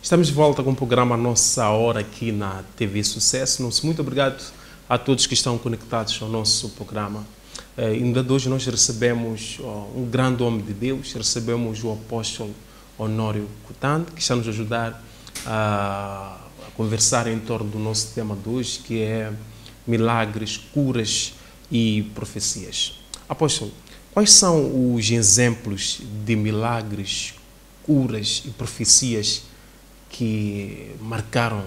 Estamos de volta com o programa Nossa Hora aqui na TV Sucesso. Muito obrigado a todos que estão conectados ao nosso programa. Ainda hoje nós recebemos um grande homem de Deus, recebemos o apóstolo Honório Cutante, que está nos ajudar a conversar em torno do nosso tema de hoje, que é milagres, curas e profecias. Apóstolo, quais são os exemplos de milagres, curas e profecias que marcaram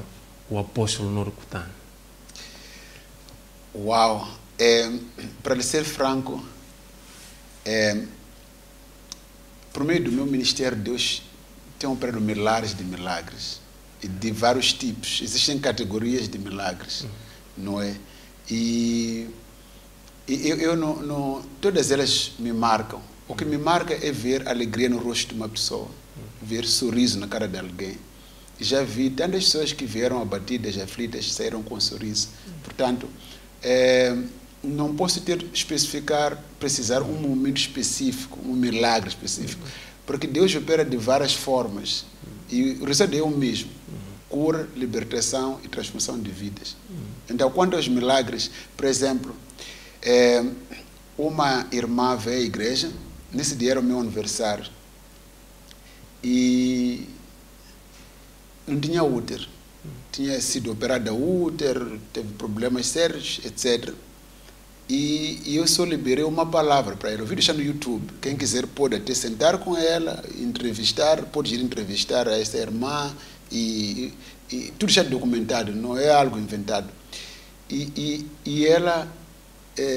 o apóstolo Honório Cutante? Uau! Para lhe ser franco, por meio do meu ministério, Deus tem operado milhares de milagres, de vários tipos. Existem categorias de milagres, não é? E eu não, todas elas me marcam. O que me marca é ver alegria no rosto de uma pessoa, ver sorriso na cara de alguém. Já vi tantas pessoas que vieram abatidas, aflitas, saíram com um sorriso. Portanto, não posso precisar um momento específico, um milagre específico, porque Deus opera de várias formas e o resultado é o mesmo: cura, libertação e transformação de vidas. Então, quanto aos milagres, por exemplo, uma irmã veio à igreja, nesse dia era o meu aniversário, e não tinha útero, tinha sido operada útero, teve problemas sérios, etc. E eu só liberei uma palavra para ela. O vídeo está no YouTube. Quem quiser pode até sentar com ela, entrevistar, pode ir entrevistar a essa irmã. E tudo está documentado, não é algo inventado. E ela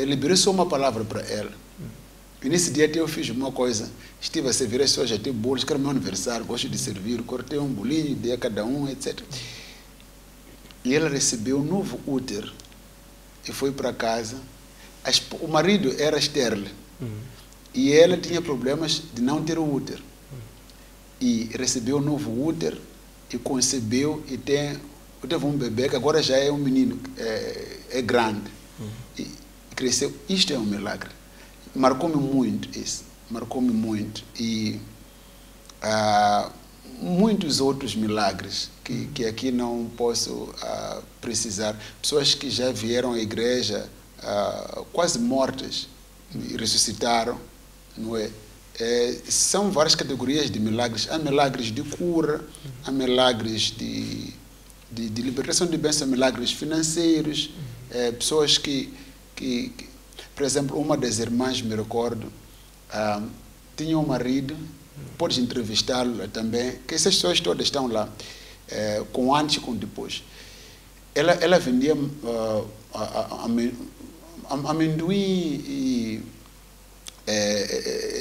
liberou só uma palavra para ela. E nesse dia até eu fiz uma coisa. Estive a servir as pessoas, até bolos, que era meu aniversário, gosto de servir, cortei um bolinho, dei a cada um, etc. E ela recebeu um novo útero e foi para casa. O marido era estéril e ela tinha problemas de não ter o útero. E recebeu um novo útero e concebeu e teve um bebê que agora já é um menino, é grande. E cresceu. Isto é um milagre. Marcou-me muito isso. Marcou-me muito. E muitos outros milagres que aqui não posso precisar. Pessoas que já vieram à igreja quase mortas e ressuscitaram, não é? São várias categorias de milagres. Há milagres de cura, há milagres de libertação de bênçãos, milagres financeiros, pessoas que, por exemplo, uma das irmãs, me recordo, tinha um marido, podes entrevistá-lo também, que essas pessoas todas estão lá, com antes e com depois. Ela vendia amendoim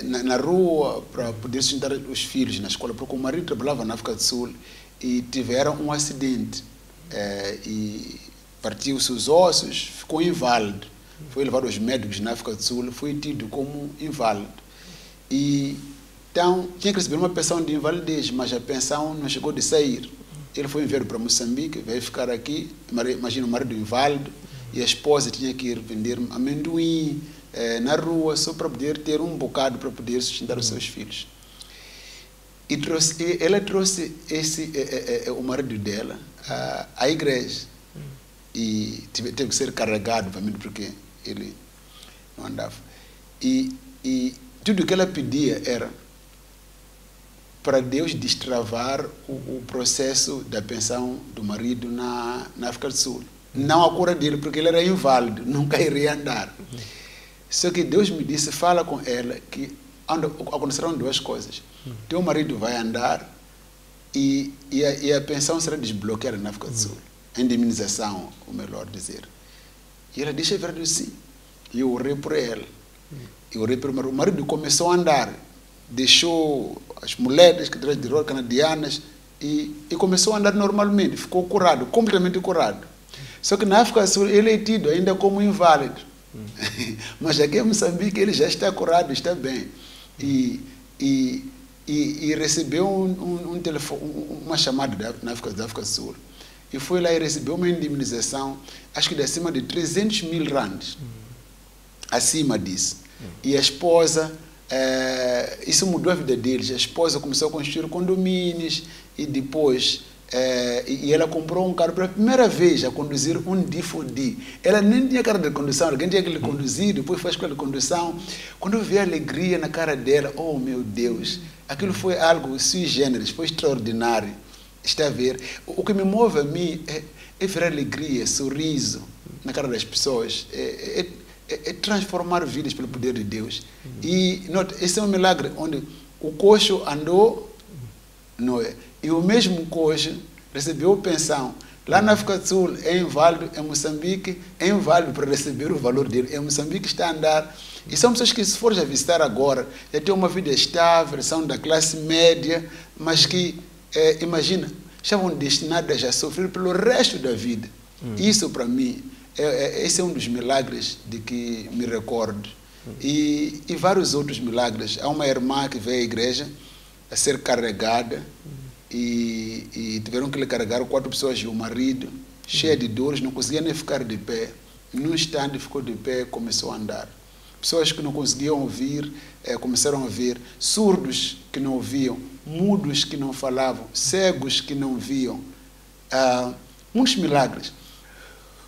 na rua para poder sustentar os filhos na escola, porque o marido trabalhava na África do Sul e tiveram um acidente e partiu-se os ossos, ficou inválido. Foi levado aos médicos na África do Sul, foi tido como inválido. E então tinha que receber uma pensão de invalidez, mas a pensão não chegou de sair. Ele foi enviado para Moçambique, veio ficar aqui, imagina o marido inválido, e a esposa tinha que ir vender amendoim na rua, só para poder ter um bocado para poder sustentar os seus filhos. E ela trouxe o marido dela à igreja. E teve que ser carregado, obviamente, porque ele não andava. E tudo que ela pedia era para Deus destravar o processo da pensão do marido na África do Sul. Não a cura dele, porque ele era inválido, nunca iria andar. Só que Deus me disse, fala com ela, que acontecerão duas coisas. Teu marido vai andar e a pensão será desbloqueada na África do Sul. A indemnização, ou melhor dizer. E ela disse, é verdade, sim. E eu orei por ela. Eu orei pelo marido. O marido começou a andar, deixou as mulheres que trazem de rua canadianas e começou a andar normalmente. Ficou curado, completamente curado. Só que na África do Sul ele é tido ainda como inválido. Mas aqui em Moçambique ele já está curado, está bem. E recebeu um telefone, uma chamada na África do Sul. E foi lá e recebeu uma indemnização, acho que de acima de 300 mil randes. Acima disso. E a esposa, isso mudou a vida deles. A esposa começou a construir condomínios e depois e ela comprou um carro pela primeira vez a conduzir um D4D. Ela nem tinha cara de condução, alguém tinha que lhe conduzir, depois faz escola de condução. Quando eu vi a alegria na cara dela, oh meu Deus, aquilo foi algo sui generis, foi extraordinário. Está a ver? O que me move a mim é ver alegria, sorriso na cara das pessoas, é transformar vidas pelo poder de Deus. E note, esse é um milagre onde o coxo andou, não é? E o mesmo coxo recebeu pensão. Lá na África do Sul é inválido, em Moçambique é inválido para receber o valor dele. Em Moçambique está a andar. E são pessoas que, se for já visitar agora, já têm uma vida estável, são da classe média, mas que, imagina, estavam destinadas a sofrer pelo resto da vida. Isso, para mim, esse é um dos milagres de que me recordo. E vários outros milagres. Há uma irmã que veio à igreja a ser carregada, e tiveram que lhe carregar 4 pessoas e o marido, cheia de dores, não conseguia nem ficar de pé. Num instante ficou de pé e começou a andar. Pessoas que não conseguiam ouvir, começaram a ver. Surdos que não ouviam, mudos que não falavam, cegos que não viam. Muitos milagres.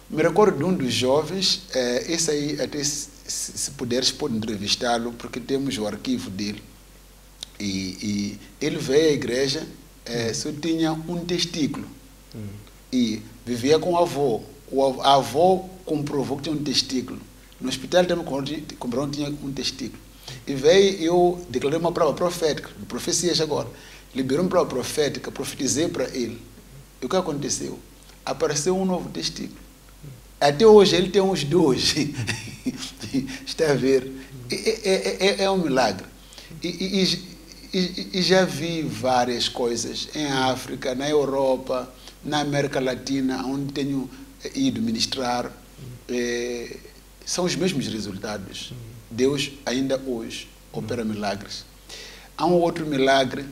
Me recordo de um dos jovens, esse aí, até se puderes, pode entrevistá-lo, porque temos o arquivo dele. E ele veio à igreja, só tinha um testículo. E vivia com o avô. A avó comprovou que tinha um testículo. No hospital também comprovou que tinha um testículo. E veio, eu declarei uma palavra profética, de profecias agora. Liberou uma palavra profética, profetizei para ele. E o que aconteceu? Apareceu um novo testículo. Até hoje ele tem uns 2. Está a ver? É um milagre. E já vi várias coisas em África, na Europa, na América Latina, onde tenho ido ministrar. São os mesmos resultados. Deus ainda hoje opera milagres. Há um outro milagre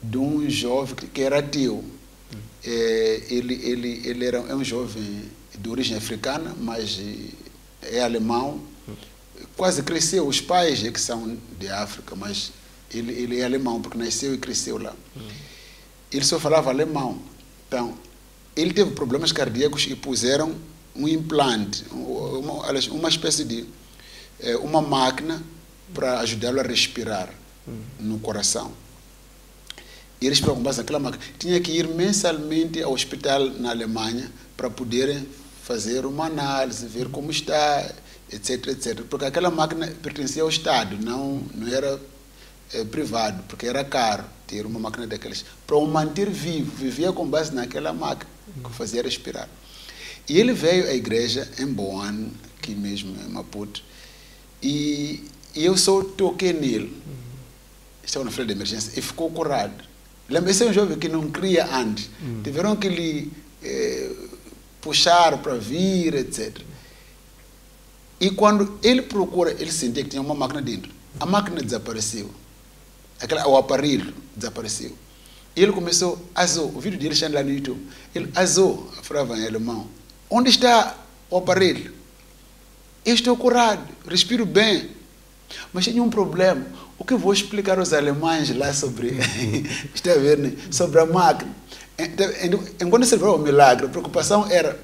de um jovem que era ateu. Ele é um jovem de origem africana, mas é alemão. Quase cresceu, os pais é que são de África, mas ele é alemão, porque nasceu e cresceu lá. Ele só falava alemão. Então, ele teve problemas cardíacos e puseram um implante, uma espécie de uma máquina para ajudá-lo a respirar no coração. E eles, com base naquela máquina, tinha que ir mensalmente ao hospital na Alemanha para poderem fazer uma análise, ver como está, etc, etc. Porque aquela máquina pertencia ao Estado, não era privado, porque era caro ter uma máquina daquelas. Para o manter vivo, vivia com base naquela máquina que fazia respirar. E ele veio à igreja em Boane, aqui mesmo em Maputo, e eu só toquei nele. Estava na fila de emergência e ficou curado. Lembrei-se de um jovem que não cria antes. Tiveram que lhe puxar para vir, etc. E quando ele procura, ele sentia que tinha uma máquina dentro. A máquina desapareceu. O aparelho desapareceu. E ele começou, azul, o vídeo dele está lá no YouTube. Ele, azul, falava em alemão. Onde está o aparelho? Eu estou curado, respiro bem. Mas tinha um problema. O que eu vou explicar aos alemães lá sobre, está a ver, né? Sobre a máquina? Enquanto se falava o milagre, a preocupação era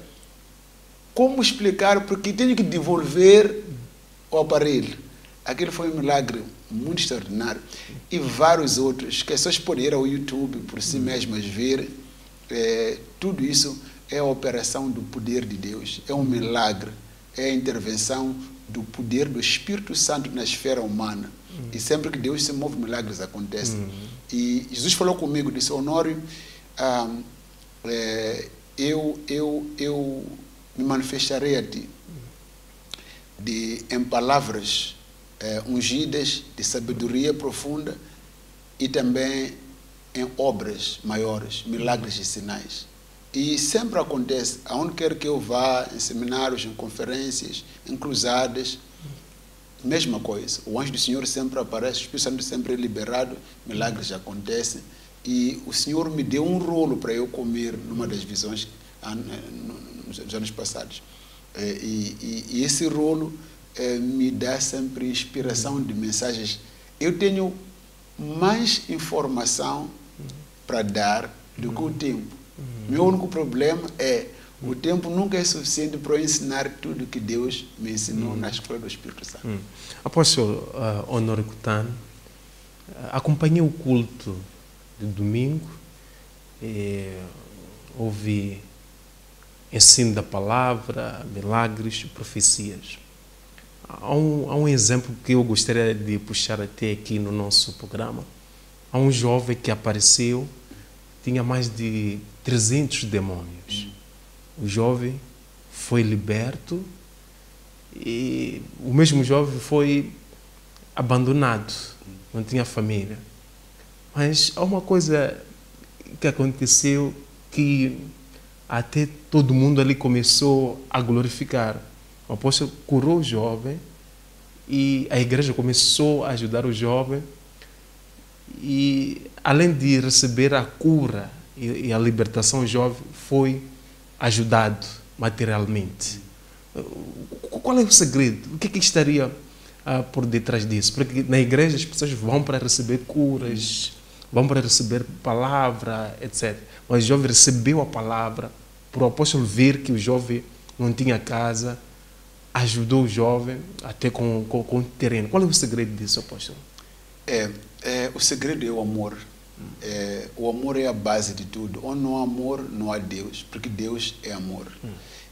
como explicar, porque tenho que devolver o aparelho. Aquele foi um milagre muito extraordinário. E vários outros, que as pessoas podem ir ao YouTube por si mesmas ver. Tudo isso é a operação do poder de Deus. É um milagre. É a intervenção do poder do Espírito Santo na esfera humana. E sempre que Deus se move, milagres acontecem. E Jesus falou comigo, disse, Honório, eu me manifestarei a ti em palavras ungidas, de sabedoria profunda e também em obras maiores, milagres e sinais. E sempre acontece, aonde quer que eu vá, em seminários, em conferências, em cruzadas, mesma coisa. O anjo do Senhor sempre aparece, o Espírito Santo sempre é liberado, milagres acontecem. E o Senhor me deu um rolo para eu comer numa das visões nos anos passados. E esse rolo me dá sempre inspiração de mensagens. Eu tenho mais informação para dar do que o tempo. Meu único problema é o tempo nunca é suficiente para eu ensinar tudo que Deus me ensinou na escola do Espírito Santo. Apóstolo Honório Cutano, acompanhei o culto de domingo, ouvi ensino da palavra, milagres, profecias. Há um exemplo que eu gostaria de puxar até aqui no nosso programa. Há um jovem que apareceu, tinha mais de 300 demônios. O jovem foi liberto e o mesmo jovem foi abandonado, não tinha família. Mas há uma coisa que aconteceu que até todo mundo ali começou a glorificar. O apóstolo curou o jovem e a igreja começou a ajudar o jovem e, além de receber a cura e a libertação, o jovem foi ajudado materialmente. Qual é o segredo? O que estaria por detrás disso? Porque na igreja as pessoas vão para receber curas, vão para receber palavra, etc. Mas o jovem recebeu a palavra, para o apóstolo ver que o jovem não tinha casa, ajudou o jovem até com o terreno. Qual é o segredo disso, apóstolo? O segredo é o amor. O amor é a base de tudo. Onde não há amor, não há Deus, porque Deus é amor.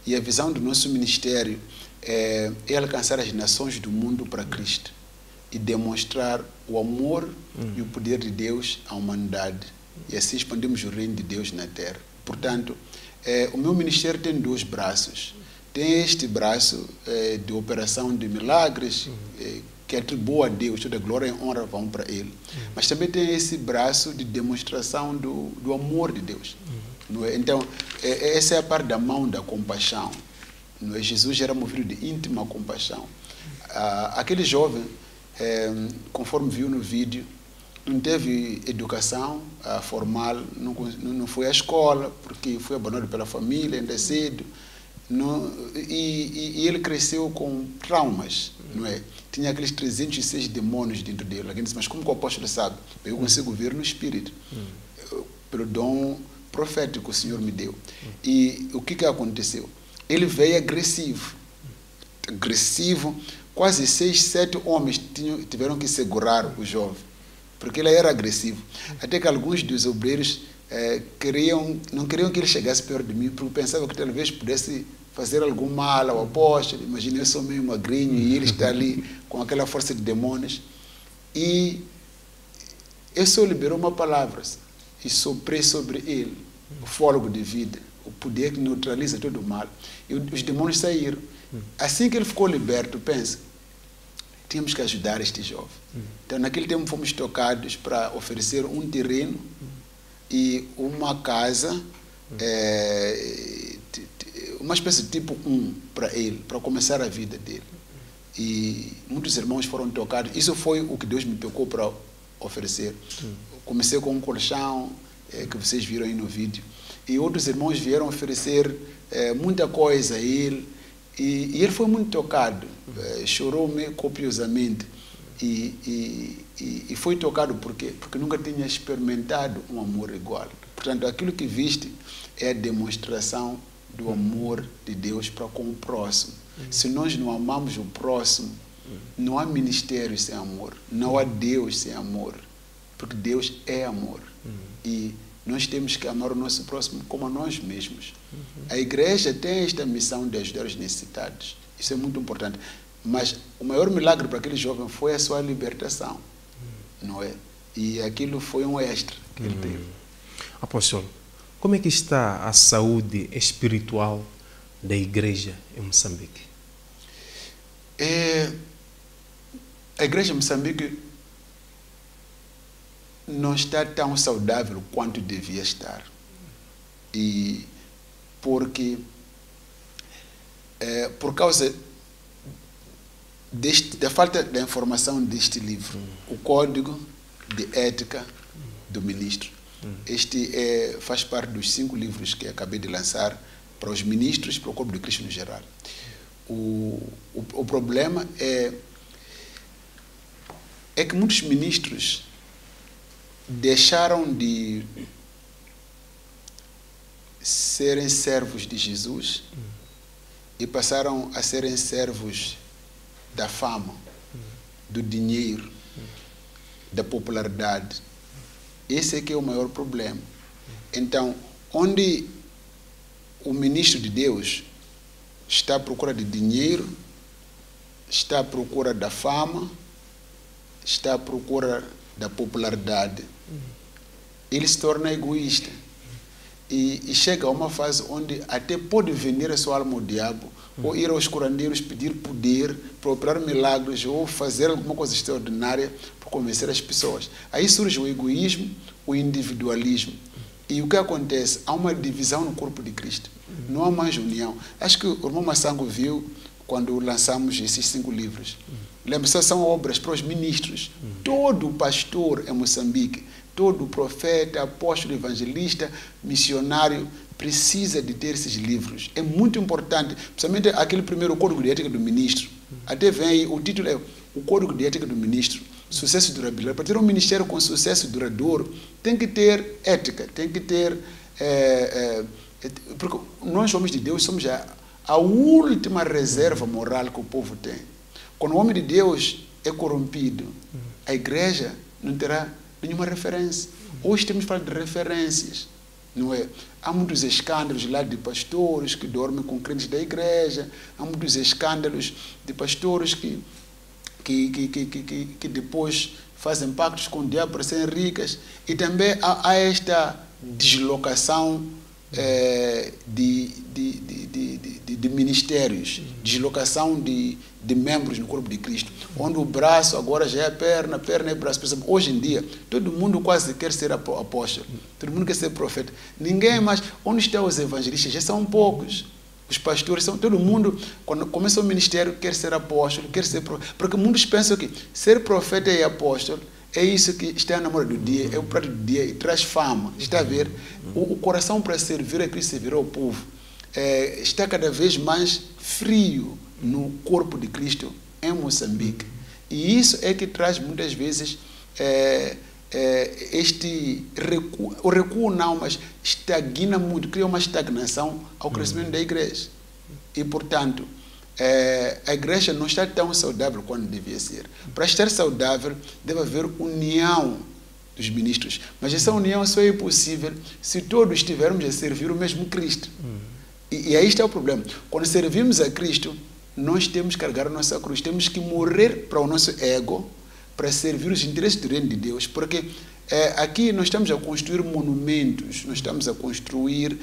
E a visão do nosso ministério é alcançar as nações do mundo para Cristo e demonstrar o amor e o poder de Deus à humanidade. E assim expandimos o reino de Deus na terra. Portanto, o meu ministério tem dois braços. Tem este braço de operação de milagres, que atribua a Deus, toda a glória e honra vão para Ele. Mas também tem esse braço de demonstração do amor de Deus. Não é? Então, essa é a parte da mão da compaixão. Não é? Jesus era movido de íntima compaixão. Aquele jovem, conforme viu no vídeo, não teve educação formal, não foi à escola, porque foi abandonado pela família ainda cedo. E ele cresceu com traumas, não é? Tinha aqueles 306 demônios dentro dele. Alguém disse, mas como que o apóstolo sabe? Eu consigo ver no Espírito, pelo dom profético que o Senhor me deu. E o que aconteceu? Ele veio agressivo, quase 6, 7 homens tiveram que segurar o jovem, porque ele era agressivo. Até que alguns dos obreiros não queriam que ele chegasse perto de mim, porque pensavam que talvez pudesse fazer algum mal ao apóstolo. Imagina, eu sou meio magrinho e ele está ali com aquela força de demônios. E eu só liberou uma palavra e soprei sobre ele o fôlego de vida, o poder que neutraliza todo o mal. E os demônios saíram. Assim que ele ficou liberto, pensa, tínhamos que ajudar este jovem. Então, naquele tempo, fomos tocados para oferecer um terreno e uma casa, uma espécie de tipo 1 para ele, para começar a vida dele. E muitos irmãos foram tocados. Isso foi o que Deus me tocou para oferecer. Comecei com um colchão, que vocês viram aí no vídeo. E outros irmãos vieram oferecer muita coisa a ele. E ele foi muito tocado, chorou copiosamente. E foi tocado por quê? Porque nunca tinha experimentado um amor igual. Portanto, aquilo que viste é a demonstração do amor de Deus para com o próximo. Se nós não amamos o próximo, não há ministério sem amor, não há Deus sem amor, porque Deus é amor. E nós temos que amar o nosso próximo como a nós mesmos. A igreja tem esta missão de ajudar os necessitados. Isso é muito importante. Mas o maior milagre para aquele jovem foi a sua libertação, não é? E aquilo foi um extra que ele teve. Apóstolo, como é que está a saúde espiritual da igreja em Moçambique? A igreja em Moçambique não está tão saudável quanto devia estar. E porque, por causa da falta da informação deste livro, o Código de Ética do Ministro. Este faz parte dos 5 livros que acabei de lançar para os ministros e para o corpo de Cristo no geral. O problema é que muitos ministros deixaram de serem servos de Jesus e passaram a serem servos da fama, do dinheiro, da popularidade. Esse é que é o maior problema. Então, onde o ministro de Deus está à procura de dinheiro, está à procura da fama, está à procura da popularidade, ele se torna egoísta. E chega a uma fase onde até pode vender a sua alma ao diabo, ou ir aos curandeiros pedir poder para operar milagres, ou fazer alguma coisa extraordinária para convencer as pessoas. Aí surge o egoísmo, o individualismo. E o que acontece? Há uma divisão no corpo de Cristo. Não há mais união. Acho que o irmão Massango viu quando lançamos esses 5 livros. Lembra-se, são obras para os ministros. Todo pastor em Moçambique, todo profeta, apóstolo, evangelista, missionário, precisa de ter esses livros. É muito importante, principalmente aquele primeiro Código de Ética do Ministro. Até vem aí, o título é o Código de Ética do Ministro, sucesso duradouro. Para ter um ministério com sucesso duradouro, tem que ter ética, tem que ter... porque nós, homens de Deus, somos a última reserva moral que o povo tem. Quando o homem de Deus é corrompido, a igreja não terá nenhuma referência. Hoje temos falado de referências, não é? Há muitos escândalos lá de pastores que dormem com crentes da igreja, há muitos escândalos de pastores que depois fazem pactos com o diabo para serem ricas, e também há esta deslocação de ministérios, deslocação de membros no corpo de Cristo, onde o braço agora já é a perna é braço. Por exemplo, hoje em dia, todo mundo quase quer ser apóstolo, todo mundo quer ser profeta. Ninguém mais. Onde estão os evangelistas? Já são poucos. Os pastores são, todo mundo, quando começa o ministério, quer ser apóstolo, quer ser profeta. Porque muitos pensam que ser profeta e apóstolo é isso que está na moda do dia, é o prato do dia e traz fama. Está a ver? O coração para servir a Cristo, servir ao povo, está cada vez mais frio no corpo de Cristo em Moçambique. E isso é que traz muitas vezes este recuo, o recuo não, mas estagna muito, cria uma estagnação ao crescimento da igreja. E, portanto, a igreja não está tão saudável quanto devia ser. Para estar saudável, deve haver união dos ministros. Mas essa união só é possível se todos estivermos a servir o mesmo Cristo. E aí está o problema. Quando servimos a Cristo, nós temos que carregar a nossa cruz. Temos que morrer para o nosso ego, para servir os interesses do reino de Deus. Porque aqui nós estamos a construir monumentos, nós estamos a construir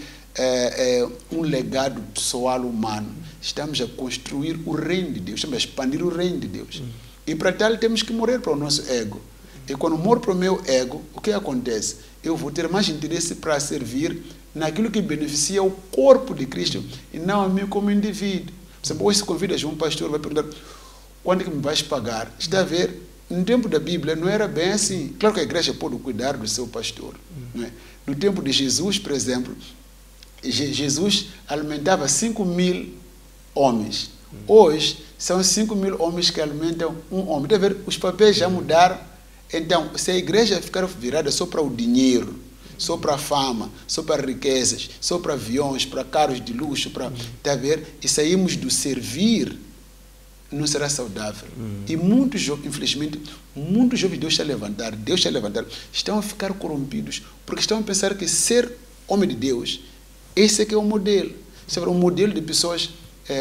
um legado pessoal humano. Estamos a construir o reino de Deus, estamos a expandir o reino de Deus. E para tal temos que morrer para o nosso ego. E quando morro para o meu ego, o que acontece? Eu vou ter mais interesse para servir naquilo que beneficia o corpo de Cristo e não a mim como indivíduo. Por exemplo, hoje se convidas um pastor, vai perguntar: quando é que me vais pagar? Está a ver? No tempo da Bíblia não era bem assim. Claro que a igreja pode cuidar do seu pastor. Não é? No tempo de Jesus, por exemplo, Jesus alimentava 5.000 homens. Hoje, são 5.000 homens que alimentam um homem. Está a ver? Os papéis já mudaram. Então, se a igreja ficar virada só para o dinheiro, só para a fama, só para riquezas, só para aviões, para carros de luxo, está a ver? E saímos do servir, não será saudável. E muitos, infelizmente, muitos jovens Deus está a levantar, estão a ficar corrompidos, porque estão a pensar que ser homem de Deus, esse é que é o modelo. Sabe, um modelo de pessoas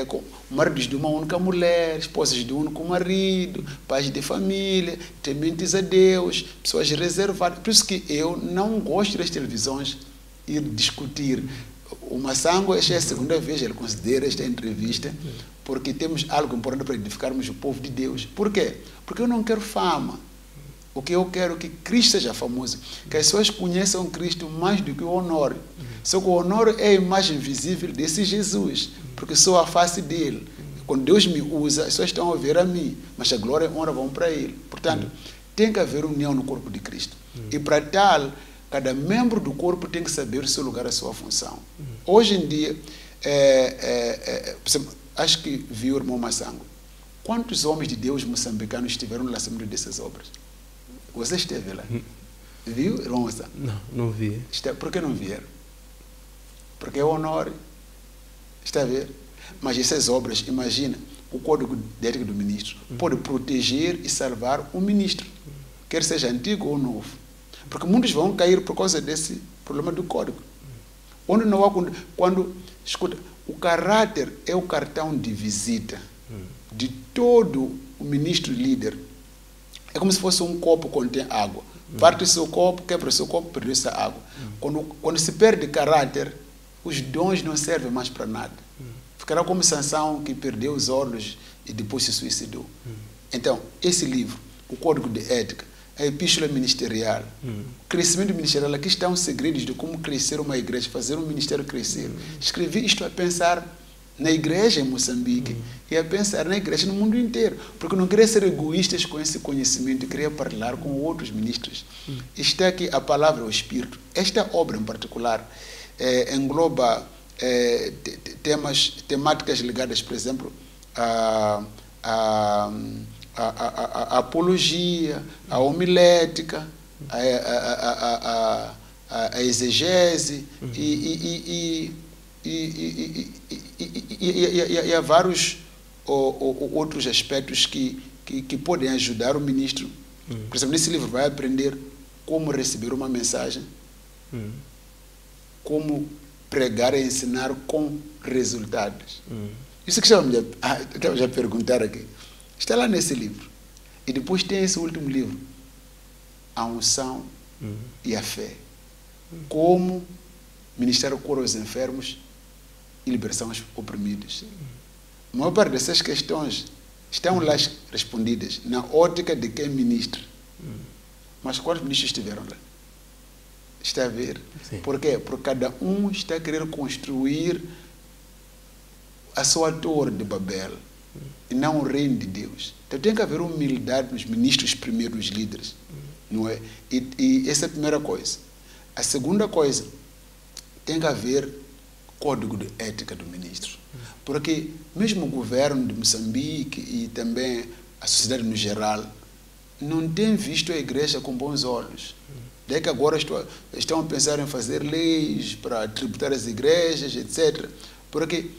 com maridos de uma única mulher, esposas de um único marido, pais de família, tementes a Deus, pessoas reservadas. Por isso que eu não gosto das televisões ir discutir. O Massango, esta é a segunda vez que ele considera esta entrevista, porque temos algo importante para edificarmos o povo de Deus. Por quê? Porque eu não quero fama. O que eu quero é que Cristo seja famoso, que as pessoas conheçam Cristo mais do que o honor. Só que o honor é a imagem visível desse Jesus, porque sou a face dele. Quando Deus me usa, as pessoas estão a ver a mim, mas a glória e a honra vão para ele. Portanto, tem que haver união no corpo de Cristo. E para tal, cada membro do corpo tem que saber o seu lugar, a sua função. Hoje em dia, acho que viu o irmão Massango. Quantos homens de Deus moçambicanos estiveram no lançamento dessas obras? Você esteve lá? Viu, irmão Massango? Não vi. Por que não vieram? porque é honor, está a ver? Mas essas obras, imagina, o Código de Ética do Ministro pode proteger e salvar o ministro, quer seja antigo ou novo. Porque muitos vão cair por causa desse problema do Código. Onde não há, escuta, o caráter é o cartão de visita de todo o ministro líder. É como se fosse um copo que contém água. Parte o seu copo, quebra o seu copo, perdeu essa água. Quando se perde caráter, os dons não servem mais para nada. Ficará como Sansão, que perdeu os olhos e depois se suicidou. Então, esse livro, o Código de Ética, a Epístola Ministerial, o crescimento ministerial, aqui estão os segredos de como crescer uma igreja, fazer um ministério crescer. Escrevi isto a pensar na igreja em Moçambique e a pensar na igreja no mundo inteiro, porque não queria ser egoístas com esse conhecimento, queria partilhar com outros ministros. Está aqui a palavra, o Espírito. Esta obra em particular engloba temáticas ligadas, por exemplo, a apologia, a homilética, a exegese e há vários outros aspectos que podem ajudar o ministro. Por exemplo, nesse livro vai aprender como receber uma mensagem, como pregar e ensinar com resultados. Isso que estava a perguntar aqui. Está lá nesse livro. E depois tem esse último livro, a unção e a fé. Como ministrar o cura aos enfermos e libertação aos oprimidos. A maior parte dessas questões estão lá respondidas na ótica de quem ministra. Mas quais ministros estiveram lá? Está a ver? Sim. Por quê? Porque cada um está a querer construir a sua torre de Babel e não o reino de Deus. Então tem que haver humildade nos ministros primeiros líderes. Não é? E essa é a primeira coisa. A segunda coisa, tem que haver código de ética do ministro. Porque mesmo o governo de Moçambique e também a sociedade no geral não tem visto a igreja com bons olhos. Daí que agora estão a pensar em fazer leis para tributar as igrejas, etc. Porque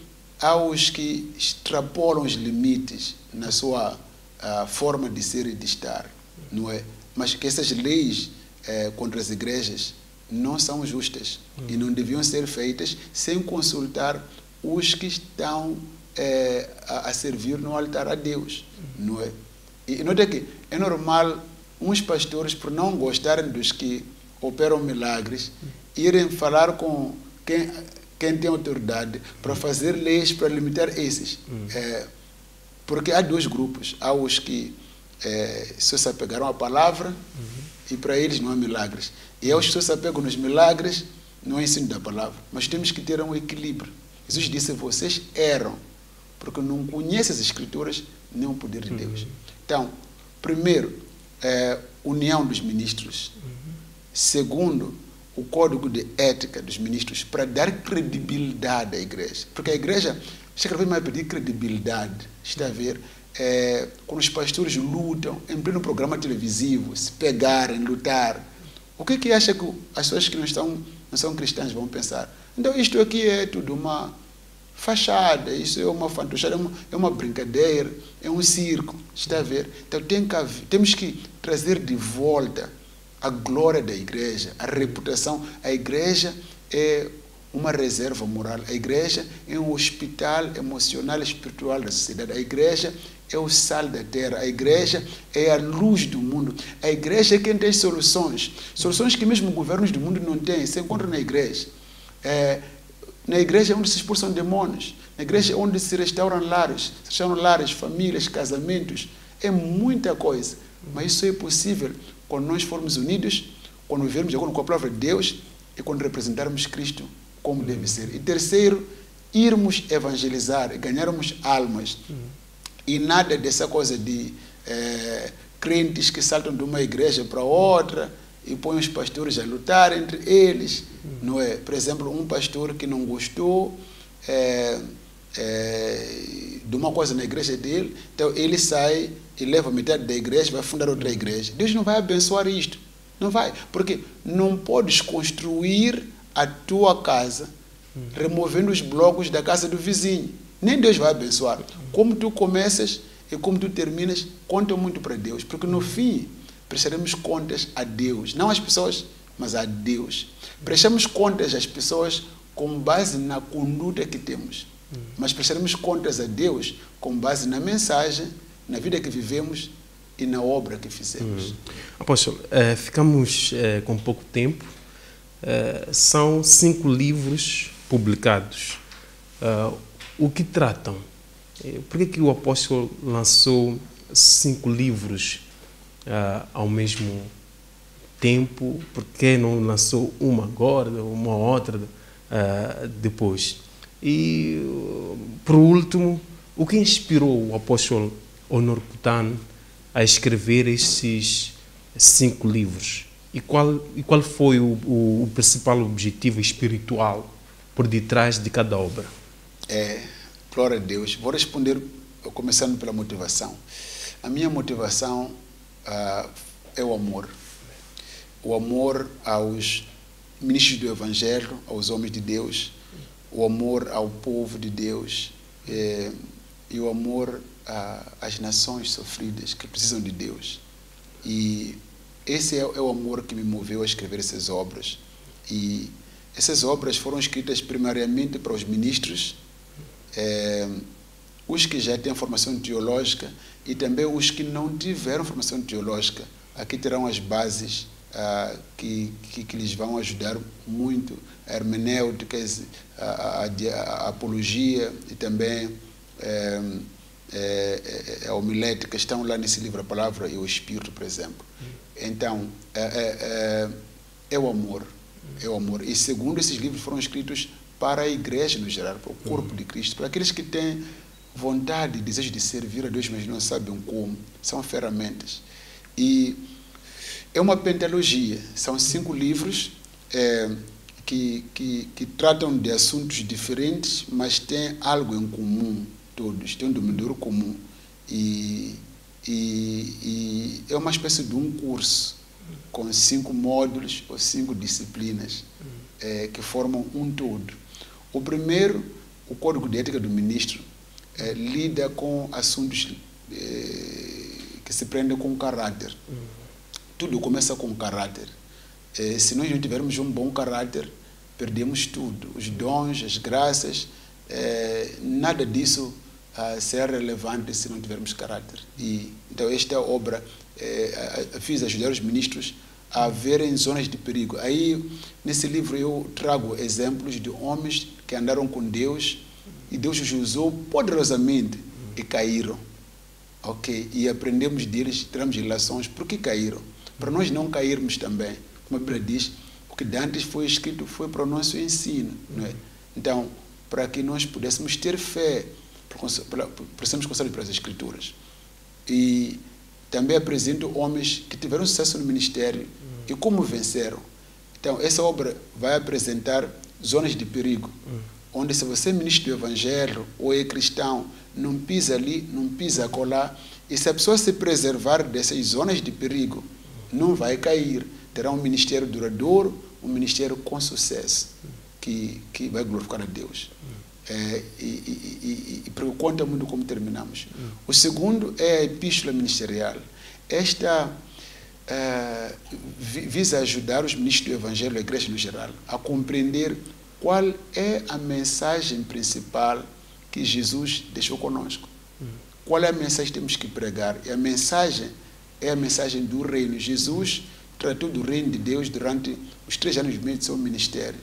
há os que extrapolam os limites na sua forma de ser e de estar, não é? Mas que essas leis contra as igrejas não são justas e não deviam ser feitas sem consultar os que estão a servir no altar a Deus, não é? E nota que é normal uns pastores, por não gostarem dos que operam milagres, irem falar com quem tem autoridade para fazer leis para limitar esses. Porque há dois grupos. Há os que só se apegaram à palavra e para eles não há milagres. E há os que só se apegam nos milagres, no ensino da palavra. Mas temos que ter um equilíbrio. Jesus disse, vocês erram, porque não conhecem as Escrituras nem o poder de Deus. Então, primeiro, união dos ministros. Segundo, o código de ética dos ministros para dar credibilidade à igreja. Porque a igreja, cada vez mais pedir credibilidade. Está a ver? Quando os pastores lutam, em pleno programa televisivo, se pegarem, lutar. O que acha que as pessoas que não são cristãs vão pensar? Então isto aqui é tudo uma fachada, isso é uma fantochada, é uma brincadeira, é um circo. Está a ver? Então temos que trazer de volta a glória da igreja, a reputação. A igreja é uma reserva moral. A igreja é um hospital emocional e espiritual da sociedade. A igreja é o sal da terra. A igreja é a luz do mundo. A igreja é quem tem soluções. Soluções que mesmo governos do mundo não têm, se encontram na igreja. Na igreja é onde se expulsam demônios. Na igreja é onde se restauram lares, famílias, casamentos. É muita coisa. Mas isso é possível quando nós formos unidos, quando vivermos de acordo com a palavra de Deus e quando representarmos Cristo como deve ser. E terceiro, irmos evangelizar e ganharmos almas. E nada dessa coisa de crentes que saltam de uma igreja para outra e põem os pastores a lutar entre eles. Não é? Por exemplo, um pastor que não gostou de uma coisa na igreja dele, então ele sai e leva metade da igreja, vai fundar outra igreja. Deus não vai abençoar isto. Não vai. Porque não podes construir a tua casa removendo os blocos da casa do vizinho. Nem Deus vai abençoar. Como tu começas e como tu terminas, conta muito para Deus, porque no fim prestaremos contas a Deus, não às pessoas, mas a Deus. Prestamos contas às pessoas com base na conduta que temos, mas prestaremos contas a Deus com base na mensagem, na vida que vivemos e na obra que fizemos. Apóstolo, ficamos com pouco tempo. São 5 livros publicados. O que tratam? Por que o apóstolo lançou 5 livros ao mesmo tempo? Por que não lançou uma agora, uma outra depois? E, por último, o que inspirou o apóstolo Honor Kutano a escrever esses 5 livros? E qual foi o principal objetivo espiritual por detrás de cada obra? Glória a Deus. Vou responder começando pela motivação. A minha motivação é o amor. O amor aos ministros do Evangelho, aos homens de Deus, o amor ao povo de Deus e o amor às nações sofridas que precisam de Deus. E esse é o amor que me moveu a escrever essas obras. E essas obras foram escritas primariamente para os ministros, os que já têm formação teológica e também os que não tiveram formação teológica. Aqui terão as bases que lhes vão ajudar muito, a hermenêutica, a apologia e também a homilética, estão lá nesse livro, a Palavra e o Espírito, por exemplo. Então, é o amor. É o amor. E segundo, esses livros foram escritos para a igreja no geral, para o corpo de Cristo, para aqueles que têm vontade e desejo de servir a Deus, mas não sabem como. São ferramentas. E é uma pentalogia. São 5 livros que tratam de assuntos diferentes, mas têm algo em comum, todos. Têm um denominador comum. E é uma espécie de um curso com 5 módulos ou 5 disciplinas que formam um todo. O primeiro, o Código de Ética do Ministro, lida com assuntos que se prendem com caráter. Tudo começa com caráter. Se nós não tivermos um bom caráter, perdemos tudo. Os dons, as graças, nada disso será relevante se não tivermos caráter. Então, esta obra fiz ajudar os ministros a verem zonas de perigo. Aí, nesse livro, eu trago exemplos de homens que andaram com Deus e Deus os usou poderosamente e caíram. Ok? E aprendemos deles, tiramos relações. Por que caíram? Para nós não cairmos também. Como a Bíblia diz, o que dantes foi escrito foi para o nosso ensino. Não é? Então, para que nós pudéssemos ter fé, precisamos conselho pelas Escrituras. E também apresento homens que tiveram sucesso no ministério e como venceram. Então, essa obra vai apresentar zonas de perigo, onde se você é ministro do Evangelho ou é cristão, não pisa ali, não pisa acolá, e se a pessoa se preservar dessas zonas de perigo, não vai cair. Terá um ministério duradouro, um ministério com sucesso, que vai glorificar a Deus. E conta muito como terminamos. O segundo é a epístola ministerial. Esta visa ajudar os ministros do Evangelho e a igreja no geral a compreender qual é a mensagem principal que Jesus deixou conosco. Qual é a mensagem que temos que pregar? E a mensagem é a mensagem do reino. Jesus tratou do reino de Deus durante os 3 anos e meio de seu ministério.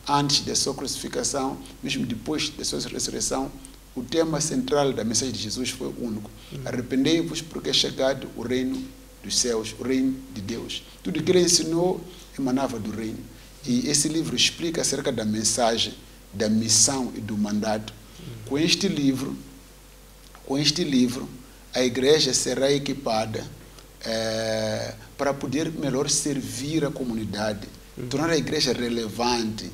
Antes da sua crucificação, mesmo depois da sua ressurreição, o tema central da mensagem de Jesus foi único. Arrependei-vos porque é chegado o reino dos céus, o reino de Deus. Tudo que ele ensinou emanava do reino. E esse livro explica acerca da mensagem, da missão e do mandato. Com este livro, a igreja será equipada para poder melhor servir a comunidade, tornar a igreja relevante,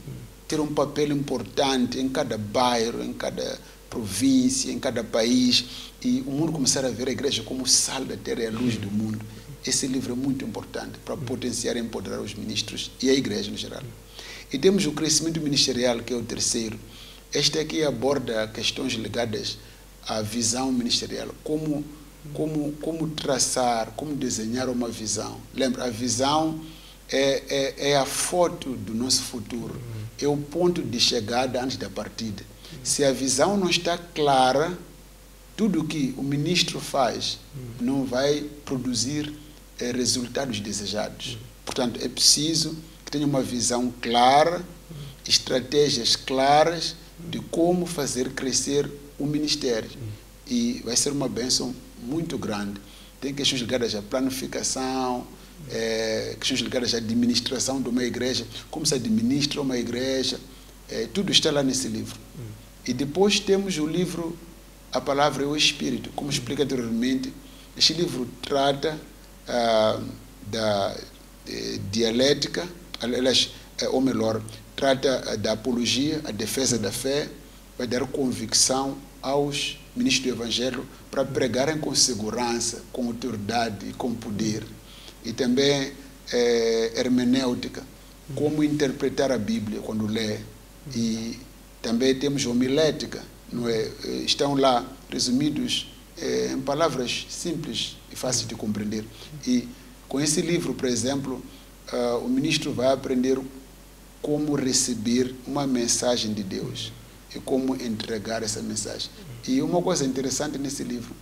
ter um papel importante em cada bairro, em cada província, em cada país, e o mundo começar a ver a igreja como o sal da terra e a luz do mundo. Esse livro é muito importante para potenciar e empoderar os ministros e a igreja no geral. E temos o crescimento ministerial, que é o terceiro. Este aqui aborda questões ligadas à visão ministerial, como traçar, como desenhar uma visão. Lembra, a visão é a foto do nosso futuro, é o ponto de chegada antes da partida. Se a visão não está clara, tudo o que o ministro faz não vai produzir resultados desejados. Portanto, é preciso que tenha uma visão clara, estratégias claras de como fazer crescer o ministério. E vai ser uma bênção muito grande. Tem questões ligadas à planificação, questões ligadas à administração de uma igreja, como se administra uma igreja, tudo está lá nesse livro. E depois temos o livro A Palavra e o Espírito. Como expliquei anteriormente, este livro trata da dialética, aliás, ou melhor, trata da apologia, a defesa da fé, vai dar convicção aos ministros do Evangelho para pregarem com segurança, com autoridade e com poder. E também hermenêutica, como interpretar a Bíblia quando lê. E também temos homilética, não é? Estão lá resumidos em palavras simples e fáceis de compreender. E com esse livro, por exemplo, o ministro vai aprender como receber uma mensagem de Deus e como entregar essa mensagem. E uma coisa interessante nesse livro,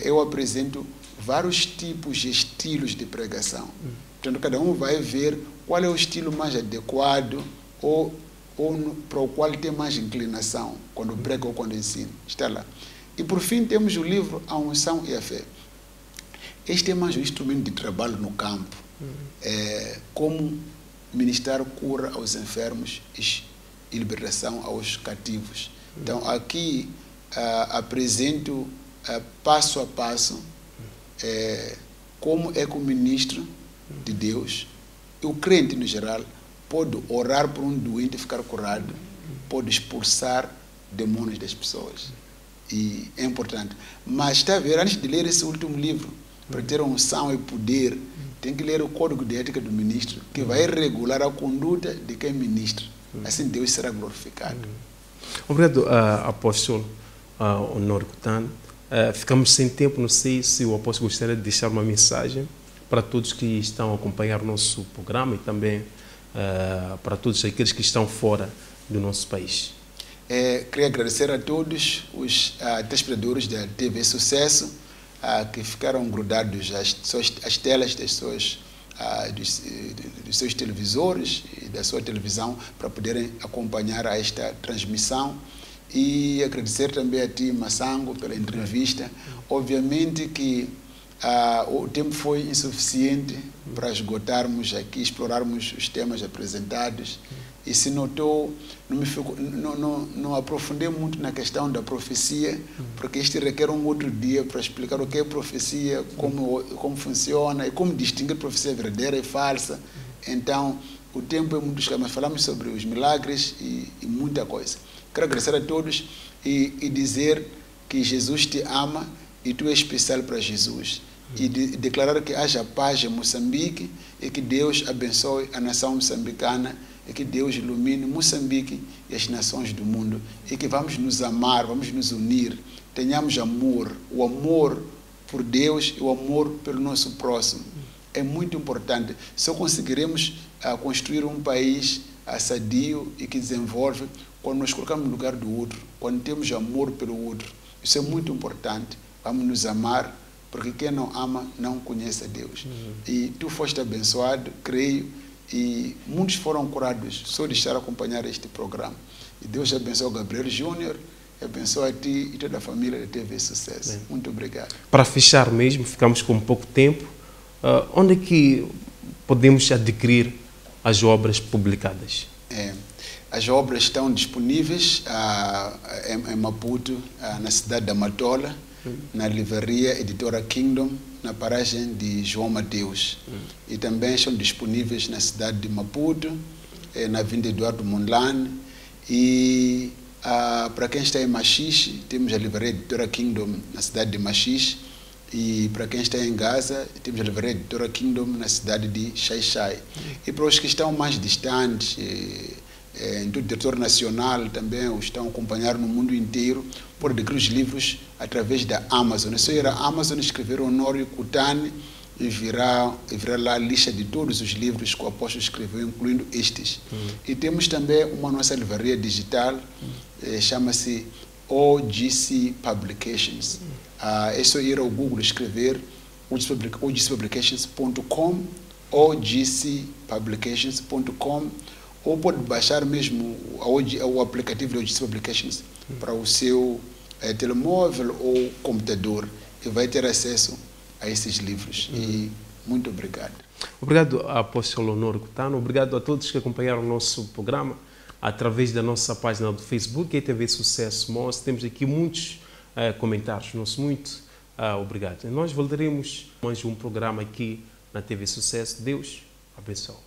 eu apresento vários tipos de estilos de pregação. Portanto, cada um vai ver qual é o estilo mais adequado ou para o qual tem mais inclinação, quando prega ou quando ensina. Está lá. E por fim temos o livro A Unção e a Fé. Este é mais um instrumento de trabalho no campo. Como ministrar cura aos enfermos e libertação aos cativos. Então, aqui apresento passo a passo como é que o ministro de Deus, e o crente no geral, pode orar por um doente e ficar curado, pode expulsar demônios das pessoas. E é importante. Mas, está a ver, antes de ler esse último livro, para ter unção e poder, tem que ler o Código de Ética do Ministro, que vai regular a conduta de quem ministra. Assim Deus será glorificado. Obrigado, apóstolo Honório Cutano. Ficamos sem tempo, não sei se o apóstolo gostaria de deixar uma mensagem para todos que estão a acompanhar o nosso programa e também para todos aqueles que estão fora do nosso país. Queria agradecer a todos os telespectadores da TV Sucesso que ficaram grudados às telas dos seus televisores e da sua televisão para poderem acompanhar esta transmissão. E agradecer também a ti, Massango, pela entrevista. Obviamente que o tempo foi insuficiente para esgotarmos aqui, explorarmos os temas apresentados. E se notou, não aprofundei muito na questão da profecia, porque este requer um outro dia para explicar o que é profecia, como funciona e como distinguir profecia verdadeira e falsa. Então, o tempo é muito escasso, mas falamos sobre os milagres e muita coisa. Quero agradecer a todos e dizer que Jesus te ama e tu és especial para Jesus. E declarar que haja paz em Moçambique e que Deus abençoe a nação moçambicana e que Deus ilumine Moçambique e as nações do mundo e que vamos nos amar, vamos nos unir, tenhamos amor, o amor por Deus e o amor pelo nosso próximo. É muito importante. Só conseguiremos construir um país sadio e que desenvolve quando nos colocamos no lugar do outro, quando temos amor pelo outro. Isso é muito importante. Vamos nos amar, porque quem não ama não conhece a Deus. E tu foste abençoado, creio, e muitos foram curados só de estar a acompanhar este programa. E Deus abençoe o Gabriel Júnior, abençoe a ti e toda a família da TV Sucesso. Bem, muito obrigado. Para fechar mesmo, ficamos com pouco tempo. Onde é que podemos adquirir as obras publicadas? As obras estão disponíveis em Maputo, na cidade da Matola, na livraria Editora Kingdom, na paragem de João Mateus. E também estão disponíveis na cidade de Maputo, na Avenida Eduardo Mondlane. E para quem está em Machixe, temos a livraria Editora Kingdom na cidade de Machixe. E para quem está em Gaza, temos a livraria Editora Kingdom na cidade de Xai-Xai. E para os que estão mais distantes, em todo o território nacional também, os estão a acompanhar no mundo inteiro, podem adquirir os livros através da Amazon. É só ir à Amazon, escrever Honório Kutane e virá lá a lista de todos os livros que o apóstolo escreveu, incluindo estes. E temos também uma nossa livraria digital, chama-se OGC Publications. É só ir ao Google escrever ogcpublications.com, ogcpublications.com, ou pode baixar mesmo o aplicativo de OGC Publications para o seu telemóvel ou computador e vai ter acesso a esses livros. E muito obrigado. Obrigado, apóstolo Honório Kutane. Obrigado a todos que acompanharam o nosso programa através da nossa página do Facebook, ETV Sucesso Moço. Temos aqui muitos comentários. Nosso muito obrigado. Nós voltaremos mais um programa aqui na TV Sucesso. Deus abençoe.